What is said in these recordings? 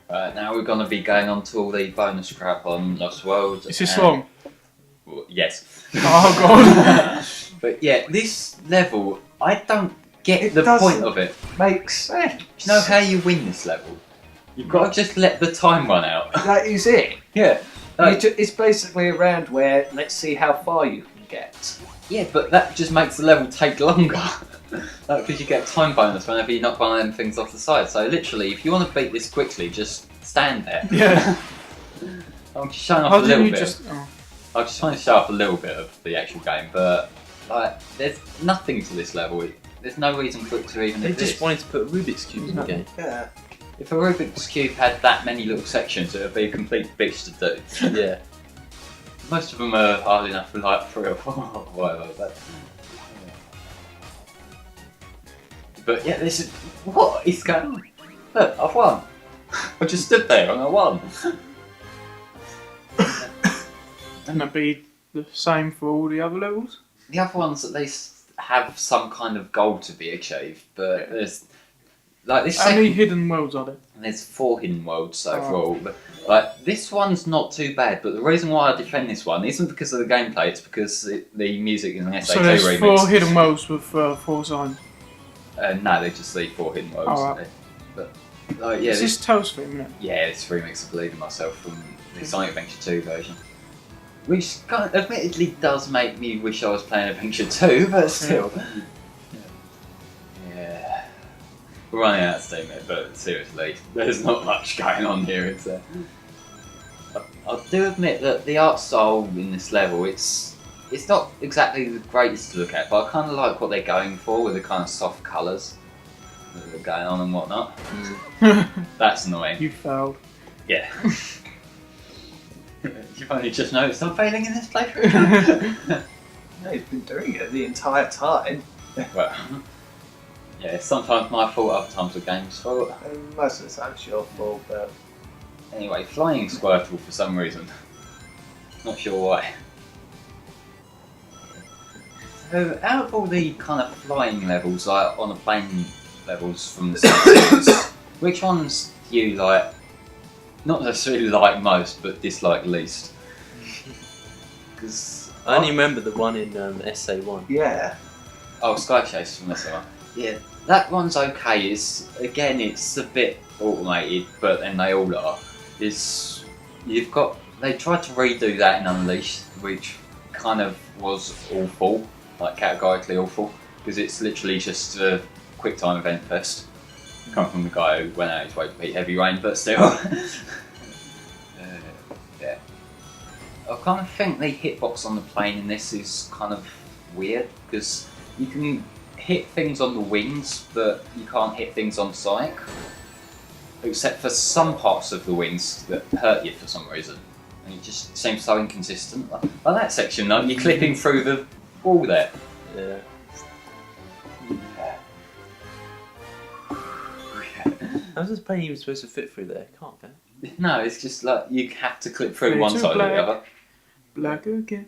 Now we're going to be going on to all the bonus crap on Lost World. Is this long? Well, yes. Oh god. But yeah, this level, I don't get It the doesn't point of it. Makes sense. Do you know how you win this level? You've got to just let the time run out. That is it. Yeah. It's basically around where let's see how far you can get. Yeah, but that just makes the level take longer. Because you get a time bonus whenever you knock one of them things off the side. So literally, if you want to beat this quickly, just stand there. Yeah. I'm just showing off How a do little you bit. just? I was just trying to show off a little bit of the actual game, but like, there's nothing to this level. There's no reason for it to even They exist. just wanted to put a Rubik's Cube in the game. Yeah. If a Rubik's Cube had that many little sections, it would be a complete bitch to do. Yeah. Most of them are hard enough for like 3 or 4 or whatever. But yeah, this is... What is going on? Look, I've won. I just stood there and I won. Can that be the same for all the other levels? The other ones at least have some kind of goal to be achieved, but there's... Like this How many second... hidden worlds are there? There's 4 hidden worlds overall. But, like, this one's not too bad, but the reason why I defend this one isn't because of the gameplay, it's because the music in the SA2 So there's remix. 4 hidden worlds with 4 signs. No, they just leave 4 hidden worlds. Alright. But, like, yeah, Is this Tales from, isn't it? yeah, this remix I believe in myself from the Sonic Adventure 2 version. Which kind of, admittedly does make me wish I was playing Adventure 2, but still. Yeah. We're running out of steam here, but seriously, there's not much going on here. It's I do admit that the art style in this level, it's not exactly the greatest to look at, but I kind of like what they're going for with the kind of soft colours that are going on and whatnot. That's annoying. You failed. Yeah. You've only just noticed I'm failing in this playthrough. No, you've been doing it the entire time. Well, yeah, sometimes my fault, other times the game's fault. And most of the time it's your fault, but Anyway, flying Squirtle for some reason. Not sure why. So, out of all the kind of flying levels, like on a plane levels from the Simpsons, which ones do you like? Not necessarily like most, but dislike least. Because I only remember the one in SA1. yeah. oh, Sky Chase from this one. Yeah, that one's okay. Again, it's a bit automated, but then they all are. They tried to redo that in Unleashed, which kind of was awful, like categorically awful, because it's literally just a quick time event fest. Come from the guy who went out his way to beat Heavy Rain, but still. Yeah. I kind of think the hitbox on the plane in this is kind of weird, because you can hit things on the wings, but you can't hit things on Sonic. Except for some parts of the wings that hurt you for some reason. And it just seems so inconsistent. Like that section, though, you're clipping through the wall there. Yeah. How's this plane even supposed to fit through there? Can't go. No, it's just like you have to clip through Me one too, side or Black. the other. Black again.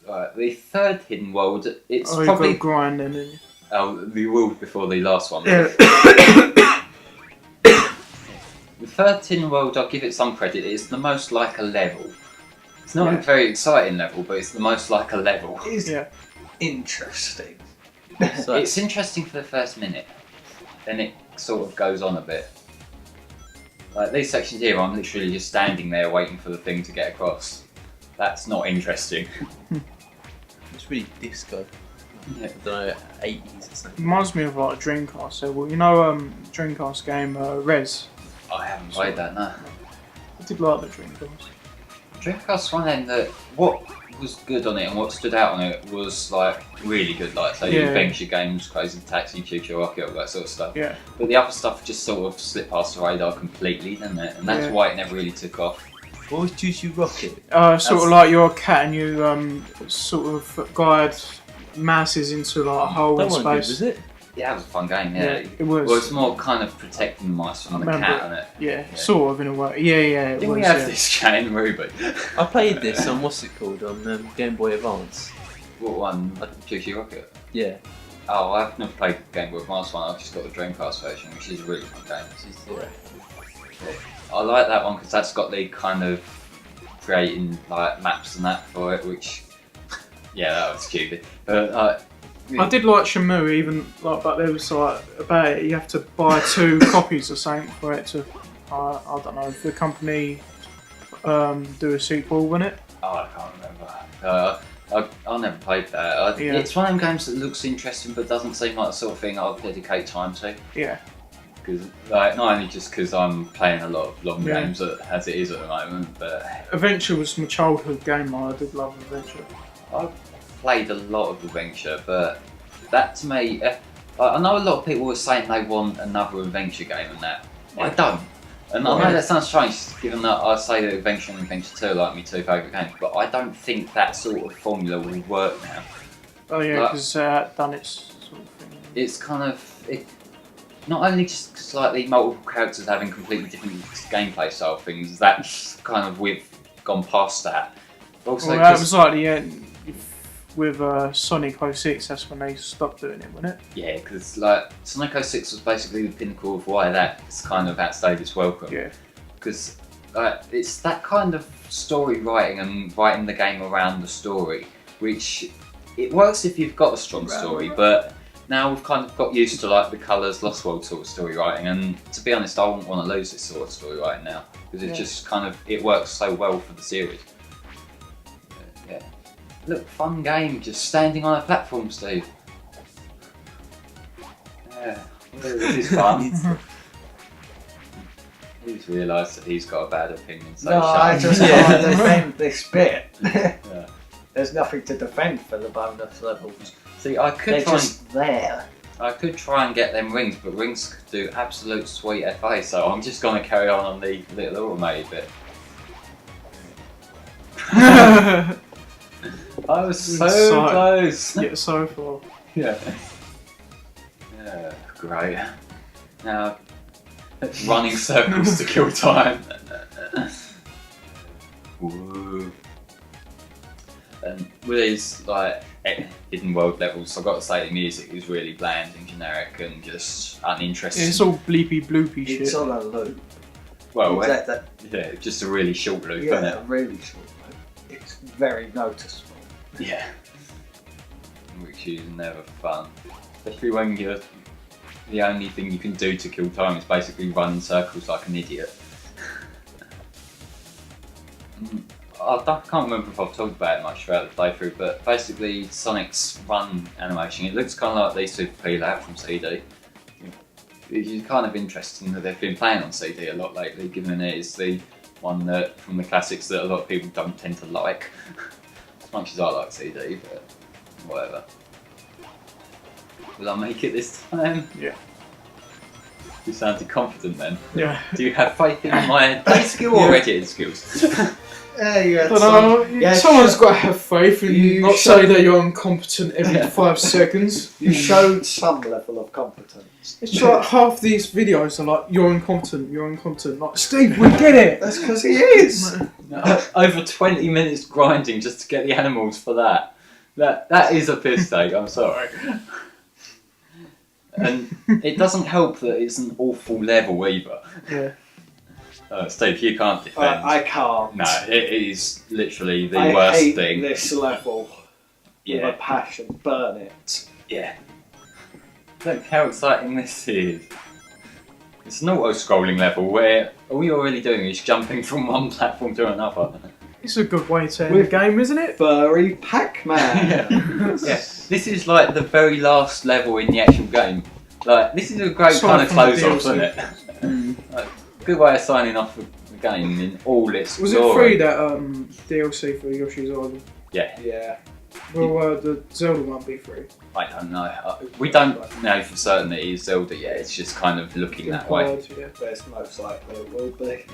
Right, the third hidden world, it's Oh, you've probably... got grinding, didn't you? Oh, the world before the last one. Yeah. The third hidden world, I'll give it some credit, it's the most like a level. It's not Yeah. a very exciting level, but it's the most like a level. It's Yeah. interesting. So, It's interesting for the first minute, then it sort of goes on a bit. Like these sections here, I'm literally just standing there waiting for the thing to get across. That's not interesting. it's really disco. Yeah. I don't know, 80s or something. Reminds me of like a Dreamcast. So, well, you know, Dreamcast game Res. I haven't played that, no. I did like the Dreamcast. Dreamcast one end that what was good on it and what stood out on it was like really good, like say Yeah. Adventure Games, Crazy Taxi, Choo Choo Rocket, all that sort of stuff. Yeah. But the other stuff just sort of slipped past the radar completely, didn't it? And that's Yeah. why it never really took off. What was Choo Choo Rocket? Sort That's- of like you're a cat and you sort of guide masses into like a hole That in one good, space. was it? Yeah, it was a fun game, yeah. It was. Well, it's more kind of protecting the mice from the Remember cat, it. isn't it? Yeah, sort of in a way. Yeah, it Didn't was. we have yeah. this cat in Ruby? I played this on, what's it called, on Game Boy Advance. What one? Choo Choo Rocket? Yeah. Oh, I've never played Game Boy Advance one. I've just got the Dreamcast version, which is a really fun game. I like that one because that's got the kind of creating like maps and that for it, which yeah, that was stupid. But I did like Shenmue, even like, but there was like about it. You have to buy 2 copies or something for it to. I don't know if the company do a sequel, wouldn't it? oh, I can't remember. I never played that. Yeah. It's one of them games that looks interesting but doesn't seem like the sort of thing I'll dedicate time to. Yeah. Because like, not only just because I'm playing a lot of long Yeah. games as it is at the moment, but Adventure was my childhood game. I did love Adventure. I've played a lot of Adventure, but that to me, I know a lot of people were saying they want another Adventure game and that. I don't. And I know that sounds strange, given that I say that Adventure and Adventure 2 are like my 2 favourite games, but I don't think that sort of formula will work now. Oh yeah, Like- because done its sort of thing. It's kind of not only just 'cause, like the multiple characters having completely different gameplay style things. That's kind of we've gone past that. But also, Well, that 'cause- was like the end with Sonic 06. That's when they stopped doing it, wasn't it? yeah, because like Sonic 06 was basically the pinnacle of why that's kind of outstayed its welcome. Yeah. Because it's that kind of story writing and writing the game around the story, which it works if you've got a strong story, but now we've kind of got used to like the Colours Lost World sort of story writing, and to be honest, I wouldn't want to lose this sort of story writing now because it just kind of it works so well for the series. Yeah, look, fun game, just standing on a platform, Steve. Yeah, this is fun. He's realised that he's got a bad opinion, so No, shut I up. just can't defend this bit. Yeah. There's nothing to defend for the bonus levels. See, I could They're try. just there. I could try and get them rings, but rings do absolute sweet FA, so I'm just going to carry on the little automated bit. I was so So- close! Yeah, so far. Yeah. Yeah, great. Now, running circles to kill time. Woo. And with these like hidden world levels, I've got to say the music is really bland and generic and just uninteresting. It's all bleepy bloopy shit. It's on a loop. well, That- yeah, just a really short loop, yeah, isn't it? really short loop. It's very noticeable. Yeah. Which is never fun. Especially when you're the only thing you can do to kill time is basically run in circles like an idiot. I can't remember if I've talked about it much throughout the playthrough, but basically Sonic's run animation, it looks kind of like the Super P Lab from CD. It's kind of interesting that they've been playing on CD a lot lately, given it is the one that from the classics that a lot of people don't tend to like. As much as I like CD, but whatever. Will I make it this time? Yeah. You sounded confident then. Yeah. Do you have faith in my skill or editing skills? Yeah, you had I don't know. Someone's got to have faith and You not should- say that you're incompetent every 5 seconds. You showed some level of competence. It's like half these videos are like, you're incompetent, you're incompetent. Like, Steve, we get it! That's because he is. Over 20 minutes grinding just to get the animals for that. That is a piss take, I'm sorry. And it doesn't help that it's an awful level either. Yeah. Steve, you can't defend. I can't. No, it is literally the I worst hate thing. this level with Yeah, a passion. Burn it. yeah. Look how exciting this is. It's an auto-scrolling level where all you're really doing is jumping from one platform to another. It's a good way to end the game, isn't it? Furry Pac-Man. Yeah, this is like the very last level in the actual game. Like, this is a great Aside kind of from the close off, DLC. isn't it? Like, good way of signing off the game in all its Was it glory. free, that DLC for Yoshi's Island? Yeah, Yeah. Will the Zelda one be free? I don't know. We don't know for certain that it is Zelda yet. It's just kind of looking that way. Implied, yeah. There's most likely it will be.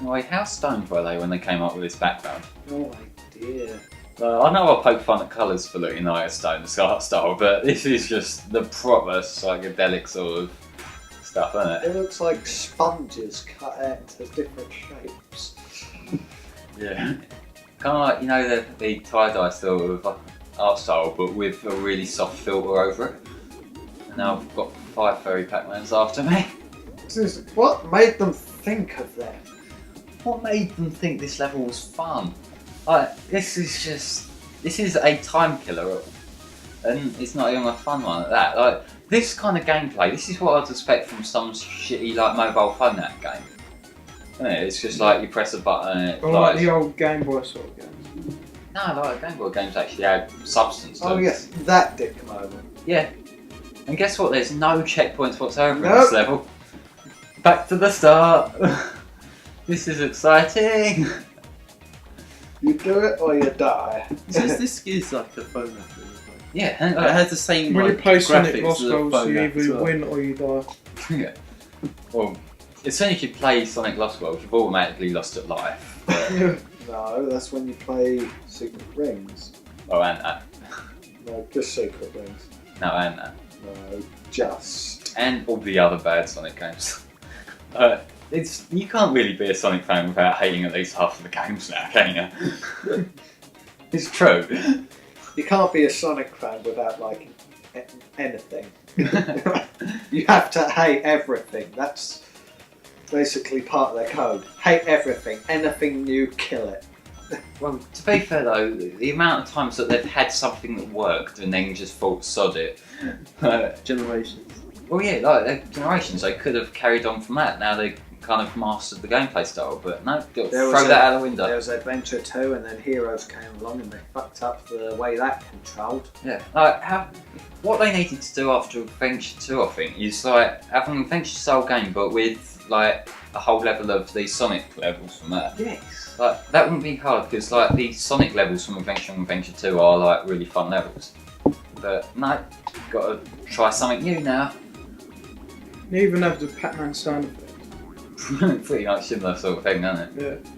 Wait, how stoned were they when they came up with this background? No idea. I know I poke fun at colours for looking like a stone art style, but this is just the proper psychedelic sort of stuff, isn't it? It looks like sponges cut out into different shapes. Yeah. Kind of like, you know, the tie-dye sort of art style, but with a really soft filter over it. And now I've got 5 furry Pac-Mans after me. What made them think of that? What made them think this level was fun? Like, this is a time killer, and it's not even a fun one at that. Like, this kind of gameplay, this is what I'd expect from some shitty like mobile phone app game. Isn't it? It's just like you press a button and it Or like flies. the old Game Boy sort of games. No, like Game Boy games actually had substance to Oh them. yes, that dick moment. Yeah. And guess what? There's no checkpoints whatsoever in Nope. this level. Back to the start. This is exciting. You do it or you die. So this is like a phone app. Yeah. And, It has the same When like, you play Sonic graphics Lost as a Worlds, phone you app as either well. win or you die. yeah. Well, as soon as you play Sonic Lost World, you've automatically lost at life. But, No, that's when you play Secret Rings. oh, and that. No, just Secret Rings. No, and that. No, just. And all the other bad Sonic games. You can't really be a Sonic fan without hating at least half of the games now, can you? It's true. You can't be a Sonic fan without liking anything. You have to hate everything. That's basically part of their code. Hate everything. Anything new, kill it. Well, to be fair though, the amount of times that they've had something that worked and then just thought sod it. Generations. Well, yeah, like their generations, they could have carried on from that. Now they kind of mastered the gameplay style, but no, throw was that out the window. There was Adventure 2 and then Heroes came along and they fucked up the way that controlled. Yeah, like what they needed to do after Adventure 2, I think, is like have an Adventure style game, but with like a whole level of these Sonic levels from that. Yes. Like that wouldn't be hard because like the Sonic levels from Adventure and Adventure 2 are like really fun levels. But no, got to try something new now. You even have the Pac-Man sound effect. Pretty much similar sort of thing, isn't it? Yeah.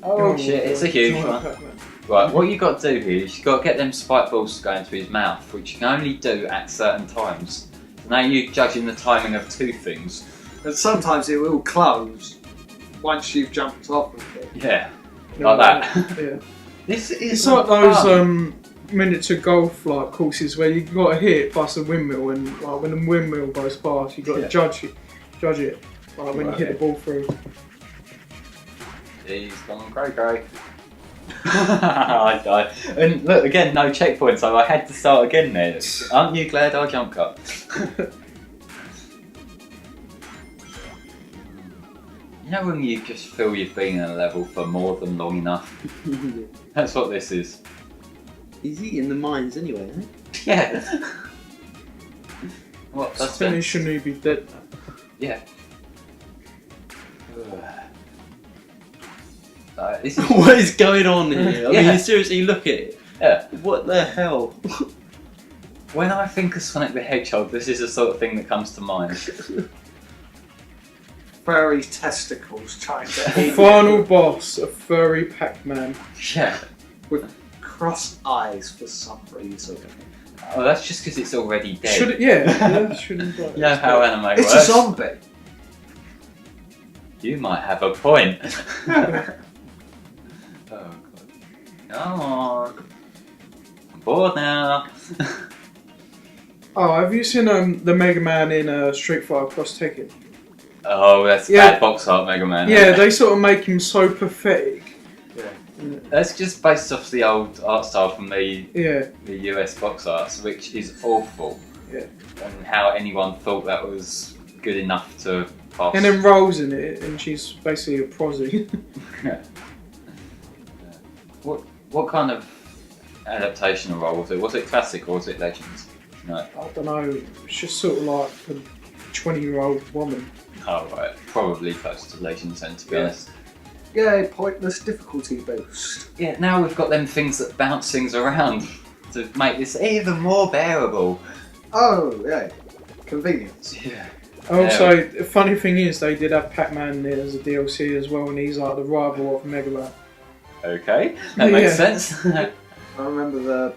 Oh shit, it's a huge Giant one. Pac-Man. Right, what you got to do here is you got to get them spike balls to go into his mouth, which you can only do at certain times. So now you're judging the timing of 2 things. And sometimes it will close once you've jumped off of it. Yeah, like that. Yeah. This is It's like those fun. miniature golf like courses where you got to hit plus a windmill, and like when the windmill goes past, you got to Yeah. judge it. Like when you hit the ball through. He's gone cray. I died. And look, again, no checkpoint, so I had to start again there. Aren't you glad I jump cut? You know when you just feel you've been in a level for more than long enough? That's what this is. He's eating the mines anyway, eh? Yeah. What? That's Then he shouldn't even be dead. Yeah. This is What is going on here? I Yeah. mean, seriously, look at it. yeah. What the hell? When I think of Sonic the Hedgehog, this is the sort of thing that comes to mind. Furry testicles trying to eat Final boss, a furry Pac-Man. Yeah. with crossed eyes for some reason. Oh, that's just because it's already dead. Should it? Yeah. Shouldn't. You know how anime It's works. a zombie. You might have a point. Oh god. Come on. I'm bored now. Oh, have you seen the Mega Man in Street Fighter Cross Tekken? Oh, that's Yeah. bad box art Mega Man. Yeah, they sort of make him so pathetic. That's just based off the old art style from the Yeah. US box arts, which is awful. Yeah. And how anyone thought that was good enough to pass. And then Rolls in it, and she's basically a prosy. What kind of adaptation of role was it? Was it classic or was it Legends? No. I don't know. It's just sort of like a 20-year-old woman. Oh right, probably close to Legends then, to be Yeah. honest. Yay, pointless difficulty boost. Yeah, now we've got them things that bounce things around to make this even more bearable. Oh, yeah. Convenience. Yeah. Also, the funny thing is, they did have Pac-Man there as a DLC as well, and he's like the rival of Mega Man. Okay, that makes Yeah. sense. I remember the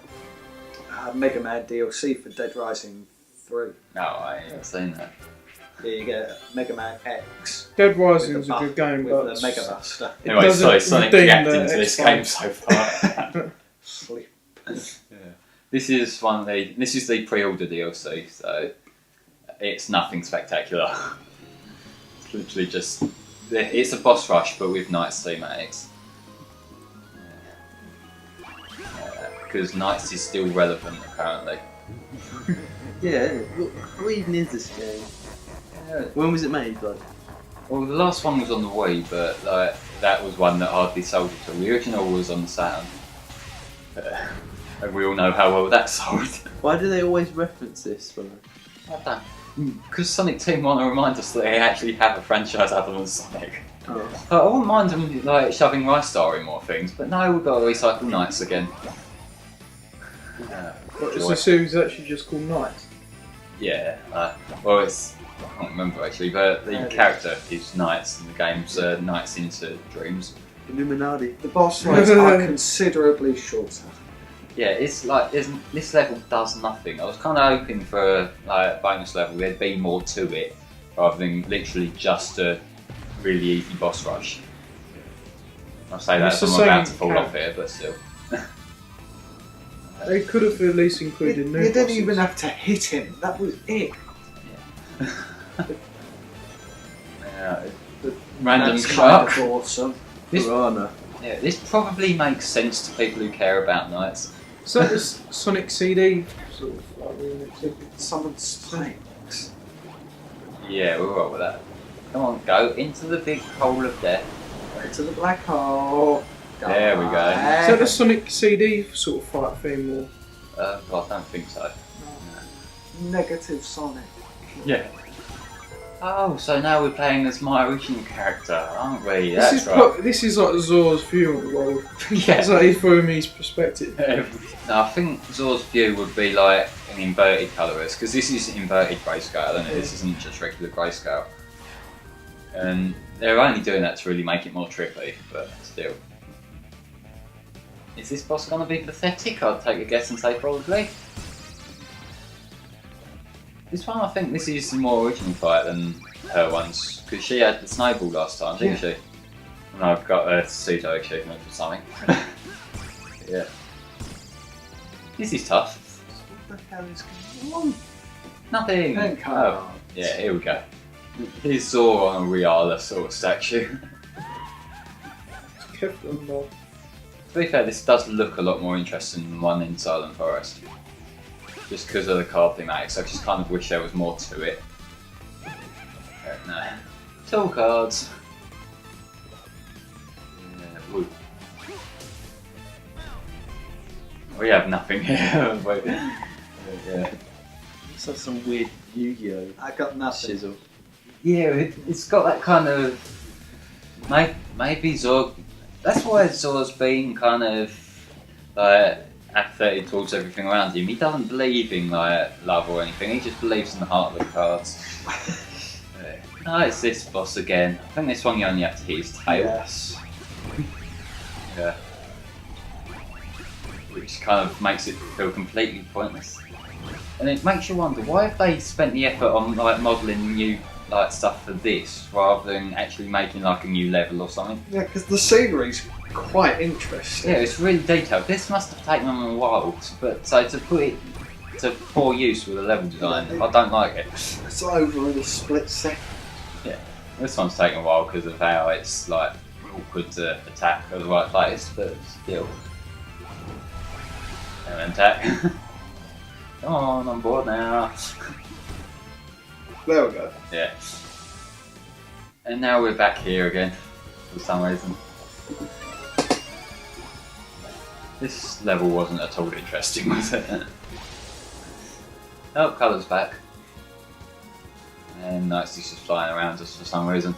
Mega Man DLC for Dead Rising 3. No, I ain't seen that. Yeah, you get Mega Man X Dead Rising's a good game, with but the Mega Buster. it Anyway, sorry, doesn't Sonic redeem reacting the to this X-Files. game so far. Sleep. Yeah. This is the pre-order DLC, so it's nothing spectacular. It's literally just it's a boss rush, but with Knights thematics. Because Knights is still relevant apparently. Yeah. What even is this game? When was it made? Like, Well, the last one was on the Wii, but like, that was one that hardly sold at all. The original was on the Saturn. And we all know how well that sold. why do they always reference this? I don't. Because Sonic Team want to remind us that they actually have a franchise other than Sonic. Oh. I wouldn't mind them like shoving Rystar in more things, but no, we've got to recycle Knights again. What, is Joy. the series actually just called Knights? Yeah, well, it's I can't remember actually, but the character is Knights, and the game's Knights into Dreams. Illuminati. The boss fights are considerably shorter. Yeah, it's like this level does nothing. I was kind of hoping for like a bonus level there'd be more to it, rather than literally just a really easy boss rush. I'll say that It's as the I'm about to same fall count. off here, but still. They could have at least included new You didn't bosses. even have to hit him. That was it. Yeah, random That's shark. kind of awesome. This- Piranha. Yeah, this probably makes sense to people who care about Knights. Is that the Sonic CD sort of like remix? Summon spikes. Yeah, we're all right with that. Come on, go into the big hole of death. Go to the black hole. There we go. Is that the Sonic CD sort of fight theme or? Well, I don't think so. Negative Sonic. Yeah. Oh, so now we're playing as my original character, aren't we? This That's is right. this is like Zor's view on the world. Yeah. It's like from his perspective. No, I think Zor's view would be like an inverted colourist, because this is inverted grayscale, isn't it? This isn't just regular grayscale. And they're only doing that to really make it more trippy, but still. Is this boss going to be pathetic? I'd take a guess and say probably. This one, I think this is the more original fight than her ones, because she had the snowball last time, didn't she? And I've got a pseudo achievement for something. Yeah. This is tough. What the hell is going on? Nothing. Pink Oh, cards. yeah, here we go. Here's Zor on a Riala sort of statue. Kevlar, no. To be fair, this does look a lot more interesting than one in Silent Forest. Just because of the card thematics, I just kind of wish there was more to it. No. Tool cards. Yeah, woo. We have nothing here. Wait. Yeah. It's like some weird Yu-Gi-Oh! I got nothing. Shizzle. Yeah, it's got that kind of. Maybe Zor. That's why Zor's been kind of apathetic towards everything around him. He doesn't believe in like love or anything. He just believes in the heart of the cards. Oh, it's this boss again. I think this one you only have to hit his tail. Yes. Yeah. Which kind of makes it feel completely pointless. And it makes you wonder why have they spent the effort on like modelling new like stuff for this rather than actually making like a new level or something. Yeah, because the scenery's quite interesting. Yeah, it's really detailed. This must have taken them a while, but so to put it to poor use with a level design, I don't like it. It's over in a split second. This one's taken a while because of how it's like awkward to attack at the right place, but still. And then attack. Come on, I'm bored now. There we go. Yeah. And now we're back here again, for some reason. This level wasn't at all interesting, was it? Oh, colour's back. And Knight's just flying around just for some reason.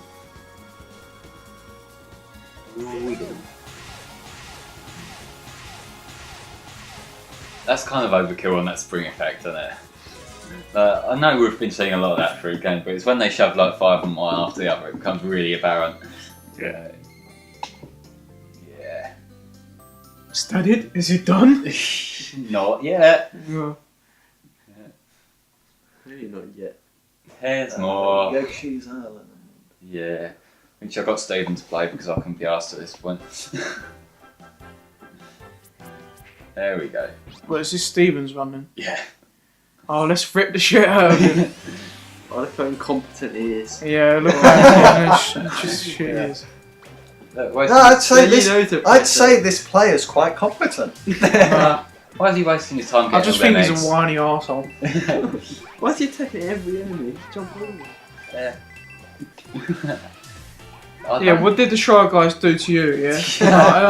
That's kind of overkill on that spring effect, isn't it? I know we've been seeing a lot of that through games, but it's when they shove like 5 on one after the other, it becomes really apparent. Yeah. Yeah. Is that it? Is it done? Not yet. Yeah. Really not yet. There's more. Yoshi's Island. Yeah. Which I got Stephen to play because I couldn't be asked at this point. There we go. Well, is this Stevens running? Yeah. Oh, let's rip the shit out of him. Oh, look how incompetent he is. Yeah, look at him. Just shit he is. Look, No, I'd say You this. know to I'd say this player's quite competent. why is he wasting his time I getting just all them think he's eggs? a whiny arsehole. Why is he attacking every enemy? Jump over. Yeah. Yeah, what did the Shy Guys do to you, yeah?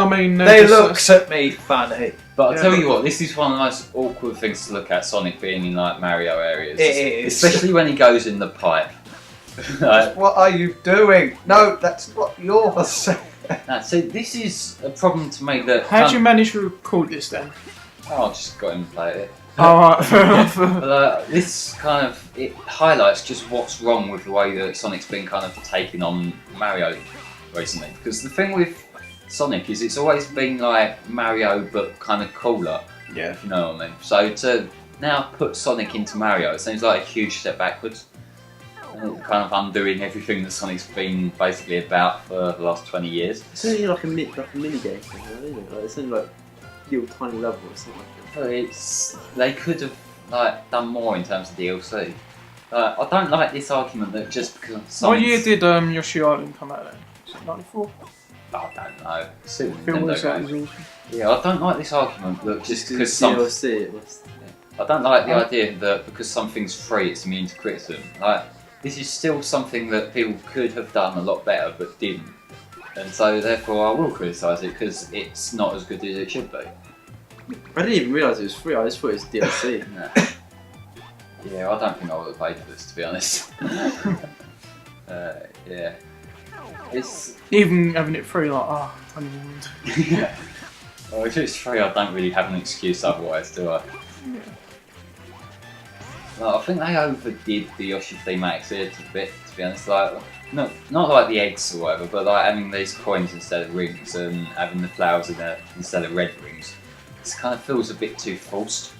I mean... They just- looked at me funny. But I'll Yeah, tell but- you what, this is one of the most awkward things to look at, Sonic being in like Mario areas. It is. Especially when he goes in the pipe. Like, What are you doing? No, that's not yours. nah, see, this is a problem to me that... How'd you manage to record this then? Oh, I just got him to play it. Alright, fair enough. But this kind of, it highlights just what's wrong with the way that Sonic's been kind of taking on Mario recently. Because the thing with Sonic is it's always been like Mario but kind of cooler, Yeah. if you know what I mean. So to now put Sonic into Mario, it seems like a huge step backwards. And it's kind of undoing everything that Sonic's been basically about for the last 20 years. It's only like a mini game thing, isn't it? Like, it's only like little tiny level or something like that. But they could have like done more in terms of DLC. I don't like this argument that just because What Sonic's... year did Yoshi Island come out then? Was it 94? I don't know. Super Phil Nintendo was that game. was awesome. Yeah, I don't like this argument that just because DLC, it must. I don't like the idea that because something's free, it's immune to criticism. Like this is still something that people could have done a lot better but didn't, and so therefore I will criticise it because it's not as good as it should be. I didn't even realise it was free. I just thought it was DLC. Nah. Yeah, I don't think I would have paid for this to be honest. Yeah, it's. Even having it free, like, oh, I don't even want to. Yeah. Well, if it's free, I don't really have an excuse otherwise, do I? Well, I think they overdid the Yoshi thematics here a bit, to be honest. Like, not like the eggs or whatever, but like having these coins instead of rings and having the flowers in there instead of red rings. This kind of feels a bit too forced.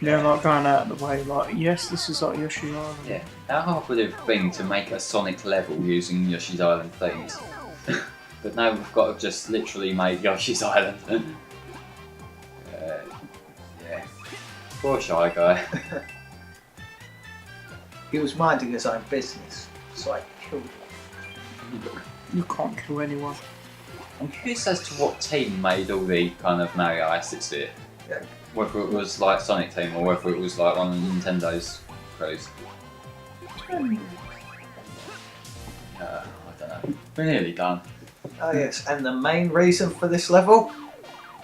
Yeah, like going out of the way, like, yes, this is like Yoshi Island. Yeah. How hard would it have been to make a Sonic level using Yoshi's Island themes? But now we've got to just literally make Yoshi's Island. Yeah. Poor Shy Guy. He was minding his own business, so I killed him. You can't kill anyone. I'm curious as to what team made all the kind of Mario assets here. Yeah. Whether it was like Sonic Team or whether it was like one of Nintendo's crews. I don't know. We're nearly done. Oh yes, and the main reason for this level?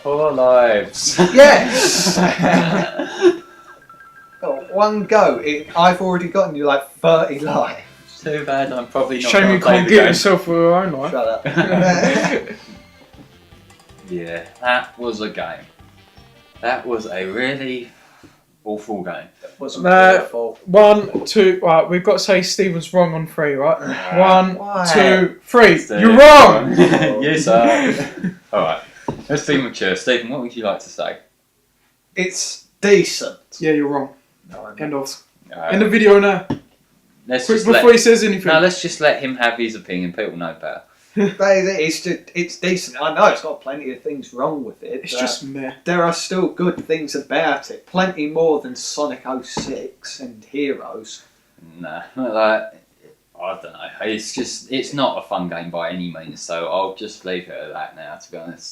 4 lives. Yes! Oh, one go. I've already gotten you like 30 lives. Too bad I'm probably not Shame gonna you play can't the get game. yourself for your own life. Shut up. Yeah, that was a game. That was a really awful game. It wasn't No. beautiful. 1, 2, right, we've got to say Stephen's wrong on 3, right? 1, Why? 2, 3. Steve. You're wrong! Yes, sir. Alright, let's be mature. Stephen, what would you like to say? It's decent. Yeah, you're wrong. No, I'm End of. Alright, End of video now. let's Quick just before he says anything. no, let's just let him have his opinion. People know better. It's decent. I know it's got plenty of things wrong with it. It's but just meh. there are still good things about it. Plenty more than Sonic 06 and Heroes. Nah, like I don't know. It's not a fun game by any means. So I'll just leave it at that now. To be honest.